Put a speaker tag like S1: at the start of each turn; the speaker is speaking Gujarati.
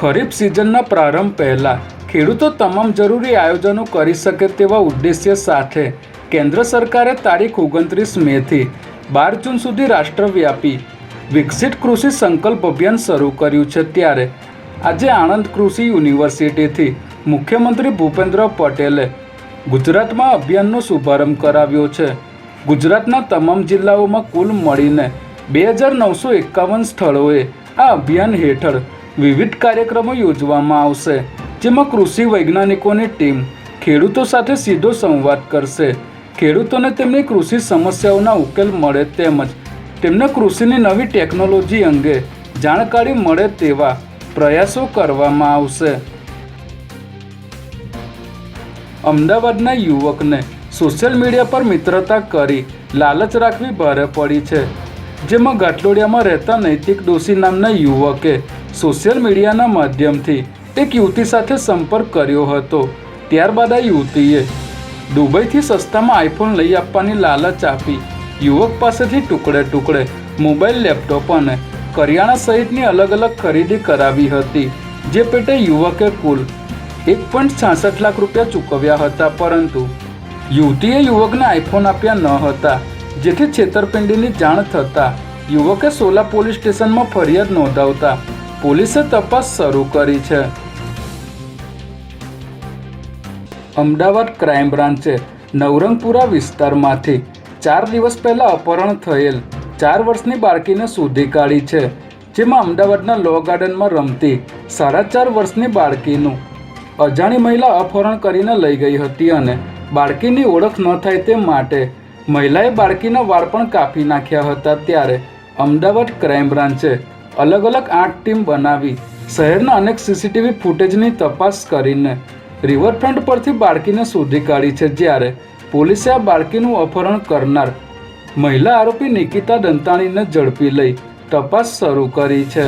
S1: ખરીફ સિઝનના પ્રારંભ પહેલાં ખેડૂતો તમામ જરૂરી આયોજનો કરી શકે તેવા ઉદ્દેશ્ય સાથે કેન્દ્ર સરકારે તારીખ 29 મેથી 12 જૂન સુધી રાષ્ટ્રવ્યાપી વિકસિત કૃષિ સંકલ્પ અભિયાન શરૂ કર્યું છે। ત્યારે આજે આણંદ કૃષિ યુનિવર્સિટીથી મુખ્યમંત્રી ભૂપેન્દ્ર પટેલે ગુજરાતમાં અભિયાનનો શુભારંભ કરાવ્યો છે। ગુજરાતના તમામ જિલ્લાઓમાં કુલ મળીને 2951 સ્થળોએ આ અભિયાન હેઠળ વિવિધ કાર્યક્રમો યોજવામાં આવશે, જેમાં કૃષિ વૈજ્ઞાનિકોની ટીમ ખેડૂતો સાથે સીધો સંવાદ કરશે। ખેડૂતોને તેમની કૃષિ સમસ્યાઓના ઉકેલ મળે તેમજ તેમને કૃષિની નવી ટેકનોલોજી અંગે જાણકારી મળે તેવા પ્રયાસો કરવામાં આવશે। અમદાવાદના યુવકને સોશિયલ મીડિયા પર મિત્રતા કરી લાલચ રાખવી ભારે પડી છે, જેમાં ગાંઠલોડિયામાં રહેતા નૈતિક દોશી નામના યુવકે સોશિયલ મીડિયાના માધ્યમથી એક યુવતી સાથે સંપર્ક કર્યો હતો। ત્યારબાદ આ યુવતીએ દુબઈથી સસ્તામાં આઈફોન લઈ આપવાની લાલચ આપી યુવક પાસેથી ટુકડે મોબાઈલ, લેપટોપ અને કરિયાણા સહિતની અલગ અલગ ખરીદી કરાવી હતી, જે પેટે યુવકે કુલ 1.66 લાખ રૂપિયા ચૂકવ્યા હતા, પરંતુ યુવતીએ યુવકને આઈફોન આપ્યા ન હતા, જેથી છેતરપિંડીની જાણ થતાં યુવકે સોલા પોલીસ સ્ટેશનમાં ફરિયાદ નોંધાવતા પોલીસે તપાસ શરૂ કરી છે। અમદાવાદ ક્રાઇમ બ્રાન્ચે નવરંગપુરા વિસ્તારમાંથી 4 દિવસ પહેલા અપહરણ થયેલ 4 વર્ષની બાળકીને શોધી કાઢી છે, જેમાં અમદાવાદના લો ગાર્ડનમાં રમતી 4.5 વર્ષની બાળકીનું અજાણી મહિલા અપહરણ કરીને લઈ ગઈ હતી અને બાળકીની ઓળખ ન થાય તે માટે મહિલાએ બાળકીના વાળ પણ કાપી નાખ્યા હતા। ત્યારે અમદાવાદ ક્રાઇમ બ્રાન્ચે અલગ અલગ 8 ટીમ બનાવી શહેરના અનેક સીસીટીવી ફૂટેજની તપાસ કરીને રિવરફ્રન્ટ પરથી બાળકીને શોધી કાઢી છે, જ્યારે પોલીસે આ બાળકીનું અપહરણ કરનાર મહિલા આરોપી નિકિતા દંતાણીને ઝડપી લઈ તપાસ શરૂ કરી છે।